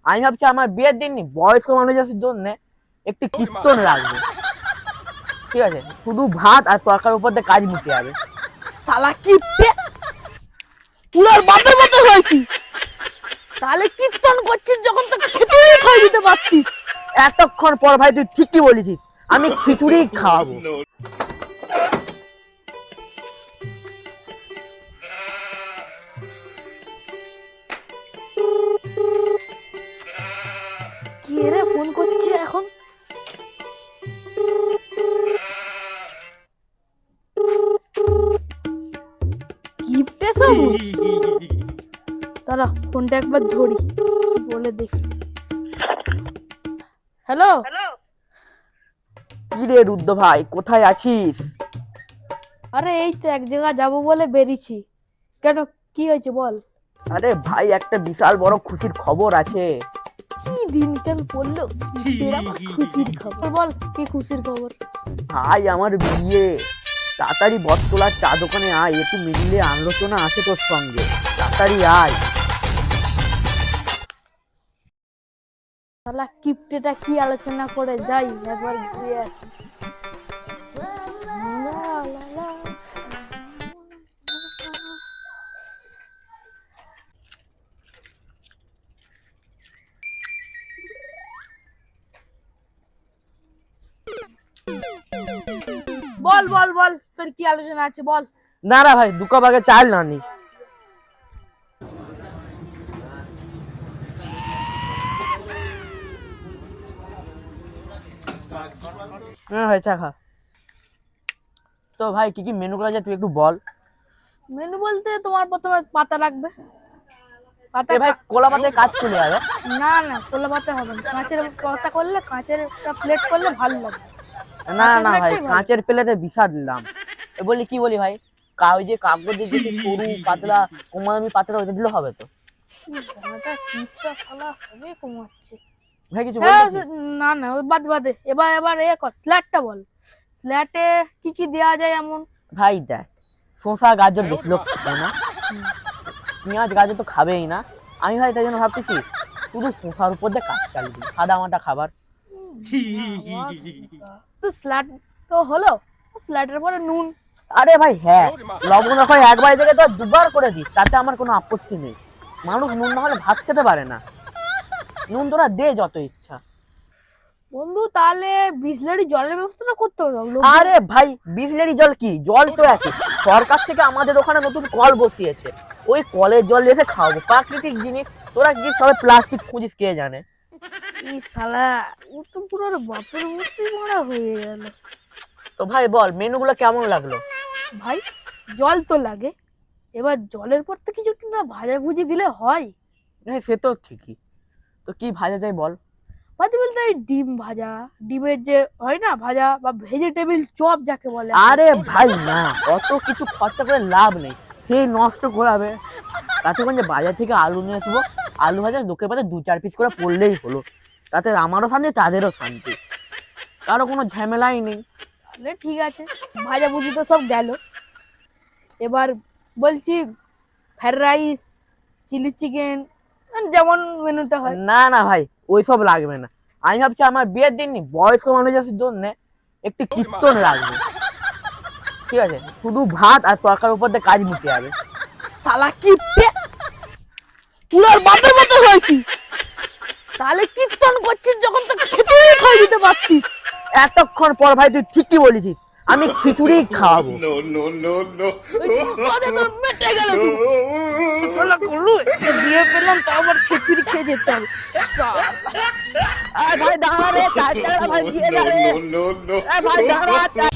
আমি ভাবছি আমার বিয়ের দিন বয়স্ক মানুষের জন্য একটি কীর্তন রাখবে, ঠিক আছে? শুধু ভাত আর তরকারির উপর দিয়ে কাজ মিটে যাবে। শালা কিপটে, পুরার বাপের মতো হয়েছি। তাহলে কীর্তন করছিস যখন তো খিচুড়ি খাই দিতে পারতিস। এতক্ষণ পর ভাই তুই ঠিকই বলেছিস, আমি খিচুড়ি খাওয়াবো। কে রে ফোন করছে এখন? কিপটে সবুজ। দাঁড়া, ফোনটা একবার ধরি, কি বলে দেখি। হ্যালো। কি রে রুদ্র ভাই, কোথায় আছিস? আরে এই তো এক জায়গায় যাবো বলে বেরিয়েছি। কেন, কি হয়েছে বল? আরে ভাই, একটা বিশাল বড় খুশির খবর আছে। কি দিন কেন পড়লো, কিপটের আবার খুশির খবর? বল কি খুশির খবর? ভাই আমার বিয়ে, তাড়াতাড়ি বটতলার চা দোকানে আয়, একটু মিলিয়ে আলোচনা আছে তোর সঙ্গে, তাড়াতাড়ি আয়। শালা কিপটেটা কি আলোচনা করে, যাই একবার ঘুরে আসি। বল বল বল, তোর কি আলোচনা আছে বল। না না ভাই, 2 কাপ আগে চাল না নি। হ্যাঁ ভাই, চা খা। তো ভাই কি কি মেনু করা যায় তুই একটু বল। মেনু বলতে তোমার প্রথমে পাতা লাগবে। পাতা এ ভাই, কোলা পাতায় কাজ চলে যাবে? না না, কোলা পাতা হবে না, কাঁচের পাতা করলে, কাঁচের একটা প্লেট করলে ভালো লাগে। না কাঁচের না ভাই, প্লেটটাই ভালো। কাঁচের প্লেটে বিশাল দাম। বলি কি বলি ভাই, ওই যে কাগজের যে সরু পাতলা কমাদামি পাতলা ওইটা দিলে হবে তো? এটা কিপটা শালা সবে কমাচ্ছে। ভাই কিছু হ্যাঁ, বলছিস? না না, ওই বাদ বাদে, এবার এবার এ কর, স্ল্যাটটা বল। স্ল্যাটে কি কি দেওয়া যায় এমন? ভাই দেখ, শসা গাজর বেশি লোক খাবে না, পেঁয়াজ গাজর তো খাবেই না। আমি ভাই তাই জন্য ভাবতেছি শুধু শসার উপর দিয়ে কাজ চালিয়ে দিই, সাদা মাটা খাবার। তো স্ল্যাট তো হলো, স্ল্যাটের পরে নুন। আরে ভাই হ্যাঁ, লবণ এখন একবার জায়গায় তো 2বার করে দিস, তাতে আমার কোনো আপত্তি নেই। মানুষ নুন না হলে ভাত খেতে পারে না, নুন তোরা দে যত ইচ্ছা। বন্ধু তাহলে বিসলারি জলের ব্যবস্থাটা করতে হবে। আরে ভাই, বিসলেরি জল কি, জল তো একই। সরকার থেকে আমাদের ওখানে নতুন কল বসিয়েছে, ওই কলের জল এসে খাওয়াবো, প্রাকৃতিক জিনিস। তোরা কি সবাই প্লাস্টিক খুঁজিস কে জানে। এই শালা, ও তো পুরো বাপের মূর্তি মারা হয়ে গেল। তো ভাই বল, মেনুগুলো কেমন লাগলো? ভাই জল তো লাগে, এবার জলের পর তো কিছু একটা ভাজা ভুজি দিলে হয়। হ্যাঁ সে তো ঠিকই, তো কি ভাজা যায় বল? ভাজা বলতে এই ডিম ভাজা, ডিমের যে হয় না ভাজা, বা ভেজিটেবিল চপ যাকে বলে। আরে ভাই না, অত কিছু খরচা করে লাভ নেই, সেই নষ্ট করাবে। তাতে কোন যে বাজার থেকে আলু নিয়ে আসবো, আলু ভাজা লোকের পাতে 2-4 পিস করে পড়লেই হলো, তাতে আমারও শান্তি তাদেরও শান্তি, কারো কোনো ঝামেলাই নেই। তাহলে ঠিক আছে, ভাজা ভুজি তো সব গেল। এবার বলছি ফ্রাইড রাইস, চিলি চিকেন, যেমন মেনুটা হয়। না না ভাই, ওইসব লাগবে না। আমি ভাবছি আমার বিয়ের দিন বয়স্ক মানুষের জন্য একটি কীর্তন রাখবে, ঠিক আছে? শুধু ভাত আর তরকারির উপর দিয়ে কাজ মিটে যাবে। শালা কিপটে, পুরার বাপের মতো হয়েছি। তাহলে কীর্তন করছিস যখন তো খিচুড়ি খাই দিতে পারতিস। এতক্ষণ পর ভাই তুই ঠিকই বলেছিস, আমি খিচুড়ি খাওয়াবো। তোর মেটে গেল শালা করলু, বিয়ে পেলাম তা আবার খিচুড়ি খেয়ে যেতে হবে। শালা ভাই দাঁড়া রে, ভাই দিয়ে দাঁড়া, ভাই দাঁড়া।